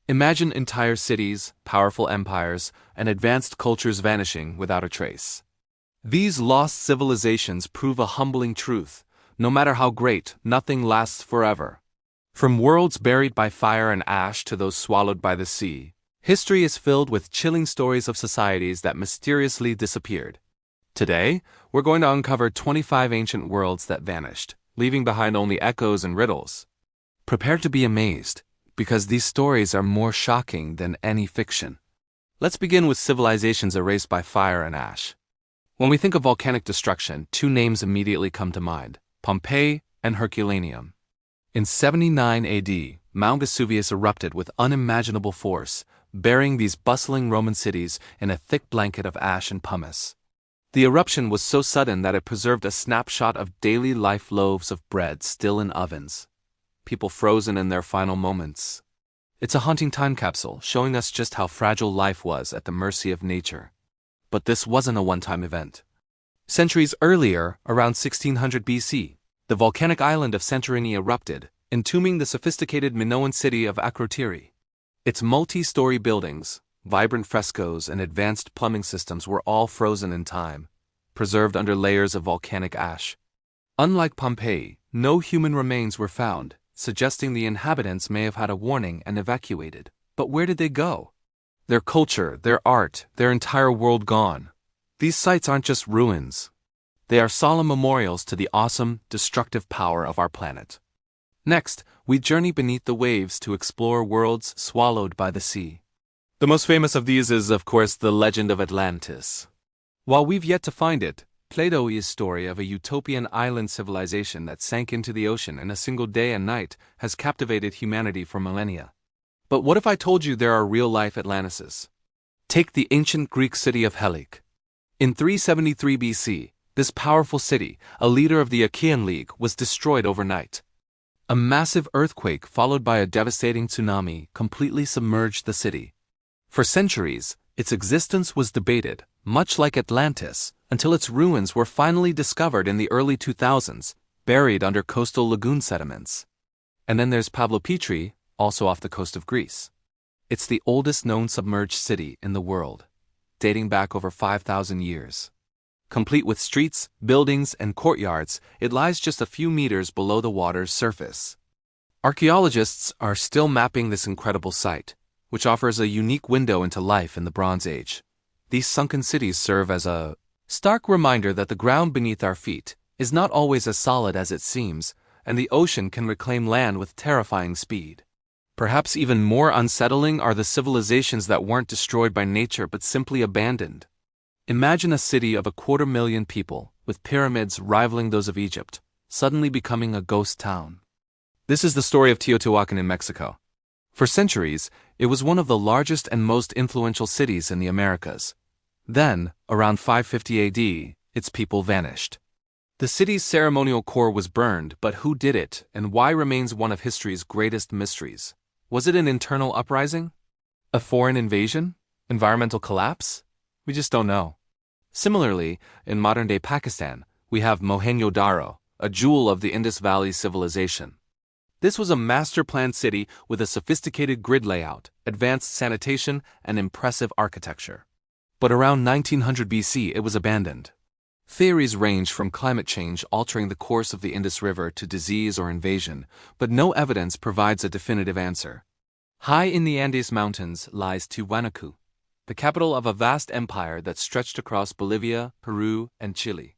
Imagine entire cities, powerful empires, and advanced cultures vanishing without a trace. These lost civilizations prove a humbling truth: no matter how great, nothing lasts forever. From worlds buried by fire and ash to those swallowed by the sea, history is filled with chilling stories of societies that mysteriously disappeared. Today, we're going to uncover 25 ancient worlds that vanished, leaving behind only echoes and riddles. Prepare to be amazed, because these stories are more shocking than any fiction. Let's begin with civilizations erased by fire and ash. When we think of volcanic destruction, two names immediately come to mind: Pompeii and Herculaneum. In 79 AD, Mount Vesuvius erupted with unimaginable force, burying these bustling Roman cities in a thick blanket of ash and pumice. The eruption was so sudden that it preserved a snapshot of daily life: loaves of bread still in ovens, people frozen in their final moments. It's a haunting time capsule, showing us just how fragile life was at the mercy of nature. But this wasn't a one-time event. Centuries earlier, around 1600 BC, the volcanic island of Santorini erupted, entombing the sophisticated Minoan city of Akrotiri. Its multi-story buildings, vibrant frescoes, and advanced plumbing systems were all frozen in time, preserved under layers of volcanic ash. Unlike Pompeii, no human remains were found, suggesting the inhabitants may have had a warning and evacuated. But where did they go? Their culture, their art, their entire world gone. These sites aren't just ruins. They are solemn memorials to the awesome, destructive power of our planet. Next, we journey beneath the waves to explore worlds swallowed by the sea. The most famous of these is, of course, the legend of Atlantis. While we've yet to find it, Plato's story of a utopian island civilization that sank into the ocean in a single day and night has captivated humanity for millennia. But what if I told you there are real-life Atlantises? Take the ancient Greek city of Helic. In 373 BC, this powerful city, a leader of the Achaean League, was destroyed overnight. A massive earthquake followed by a devastating tsunami completely submerged the city. For centuries, its existence was debated, much like Atlantis, until its ruins were finally discovered in the early 2000s, buried under coastal lagoon sediments. And then there's Pavlopetri, also off the coast of Greece. It's the oldest known submerged city in the world, dating back over 5,000 years. Complete with streets, buildings, and courtyards, it lies just a few meters below the water's surface. Archaeologists are still mapping this incredible site, which offers a unique window into life in the Bronze Age. These sunken cities serve as a stark reminder that the ground beneath our feet is not always as solid as it seems, and the ocean can reclaim land with terrifying speed. Perhaps even more unsettling are the civilizations that weren't destroyed by nature but simply abandoned. Imagine a city of 250,000 people, with pyramids rivaling those of Egypt, suddenly becoming a ghost town. This is the story of Teotihuacan in Mexico. For centuries, it was one of the largest and most influential cities in the Americas. Then, around 550 AD, its people vanished. The city's ceremonial core was burned, but who did it, and why remains one of history's greatest mysteries. Was it an internal uprising? A foreign invasion? Environmental collapse? We just don't know. Similarly, in modern-day Pakistan, we have Mohenjo-Daro, a jewel of the Indus Valley civilization. This was a master-planned city with a sophisticated grid layout, advanced sanitation, and impressive architecture. But around 1900 BC, it was abandoned. Theories range from climate change altering the course of the Indus River to disease or invasion, but no evidence provides a definitive answer. High in the Andes Mountains lies Tiwanaku, the capital of a vast empire that stretched across Bolivia, Peru, and Chile.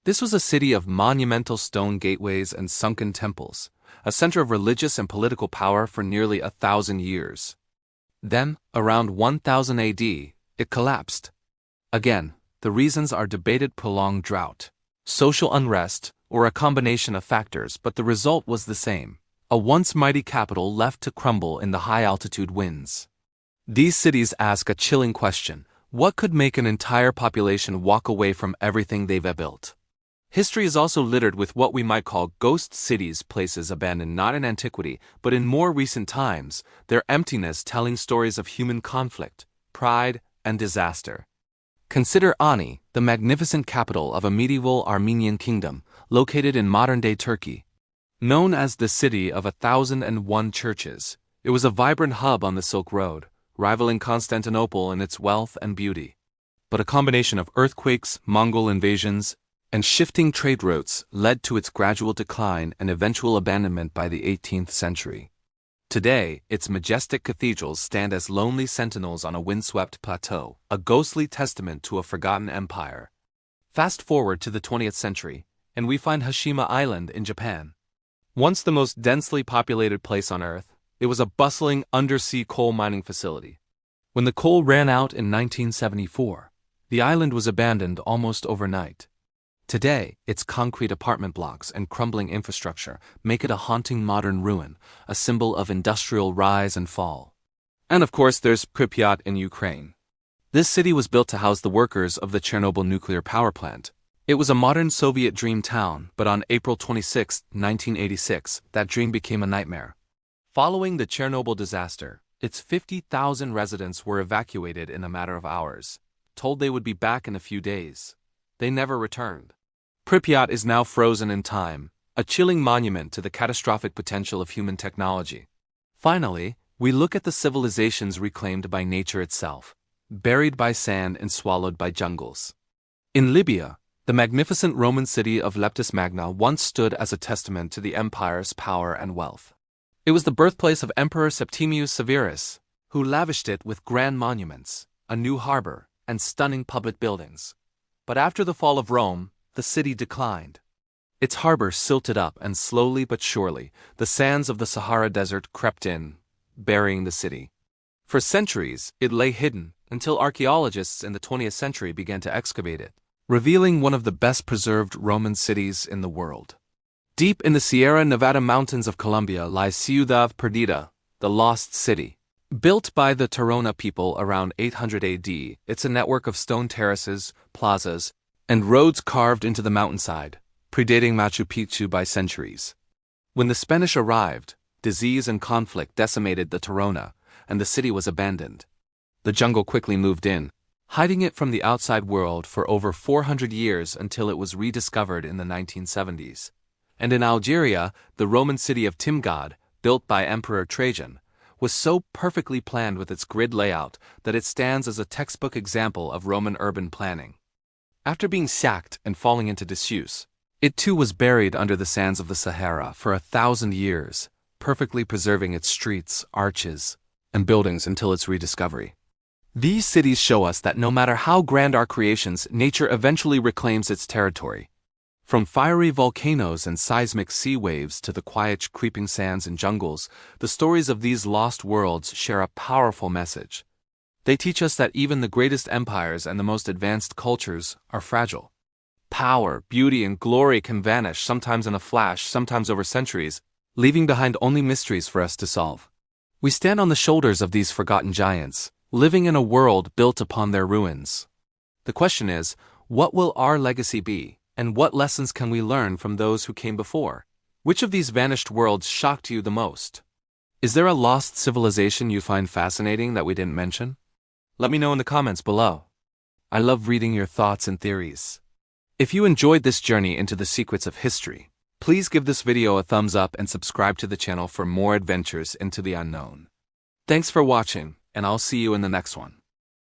This was a city of monumental stone gateways and sunken temples, a center of religious and political power for nearly 1,000 years. Then, around 1000 AD, it collapsed. Again, the reasons are debated: prolonged drought, social unrest, or a combination of factors, but the result was the same: a once mighty capital left to crumble in the high-altitude winds. These cities ask a chilling question: what could make an entire population walk away from everything they've built? History is also littered with what we might call ghost cities, places abandoned not in antiquity, but in more recent times, their emptiness telling stories of human conflict, pride, and disaster. Consider Ani, the magnificent capital of a medieval Armenian kingdom, located in modern-day Turkey. Known as the City of 1,001 Churches, It was a vibrant hub on the Silk Road, rivaling Constantinople in its wealth and beauty. But a combination of earthquakes, Mongol invasions, and shifting trade routes led to its gradual decline and eventual abandonment by the 18th century. Today, its majestic cathedrals stand as lonely sentinels on a windswept plateau, a ghostly testament to a forgotten empire. Fast forward to the 20th century, and we find Hashima Island in Japan. Once the most densely populated place on Earth, it was a bustling undersea coal mining facility. When the coal ran out in 1974, the island was abandoned almost overnight. Today, its concrete apartment blocks and crumbling infrastructure make it a haunting modern ruin, a symbol of industrial rise and fall. And of course, there's Pripyat in Ukraine. This city was built to house the workers of the Chernobyl nuclear power plant. It was a modern Soviet dream town, but on April 26, 1986, that dream became a nightmare. Following the Chernobyl disaster, its 50,000 residents were evacuated in a matter of hours, told they would be back in a few days. They never returned. Pripyat is now frozen in time, a chilling monument to the catastrophic potential of human technology. Finally, we look at the civilizations reclaimed by nature itself, buried by sand and swallowed by jungles. In Libya, the magnificent Roman city of Leptis Magna once stood as a testament to the empire's power and wealth. It was the birthplace of Emperor Septimius Severus, who lavished it with grand monuments, a new harbor, and stunning public buildings. But after the fall of Rome, the city declined. Its harbor silted up, and slowly but surely, the sands of the Sahara Desert crept in, burying the city. For centuries, it lay hidden, until archaeologists in the 20th century began to excavate it, revealing one of the best-preserved Roman cities in the world. Deep in the Sierra Nevada mountains of Colombia lies Ciudad Perdida, the lost city. Built by the Tairona people around 800 AD, it's a network of stone terraces, plazas, and roads carved into the mountainside, predating Machu Picchu by centuries. When the Spanish arrived, disease and conflict decimated the Tairona, and the city was abandoned. The jungle quickly moved in, hiding it from the outside world for over 400 years until it was rediscovered in the 1970s. And in Algeria, the Roman city of Timgad, built by Emperor Trajan, was so perfectly planned with its grid layout that it stands as a textbook example of Roman urban planning. After being sacked and falling into disuse, it too was buried under the sands of the Sahara for 1,000 years, perfectly preserving its streets, arches, and buildings until its rediscovery. These cities show us that no matter how grand our creations, nature eventually reclaims its territory. From fiery volcanoes and seismic sea waves to the quiet creeping sands and jungles, the stories of these lost worlds share a powerful message. They teach us that even the greatest empires and the most advanced cultures are fragile. Power, beauty, and glory can vanish, sometimes in a flash, sometimes over centuries, leaving behind only mysteries for us to solve. We stand on the shoulders of these forgotten giants, living in a world built upon their ruins. The question is, what will our legacy be? And what lessons can we learn from those who came before? Which of these vanished worlds shocked you the most? Is there a lost civilization you find fascinating that we didn't mention? Let me know in the comments below. I love reading your thoughts and theories. If you enjoyed this journey into the secrets of history, please give this video a thumbs up and subscribe to the channel for more adventures into the unknown. Thanks for watching, and I'll see you in the next one.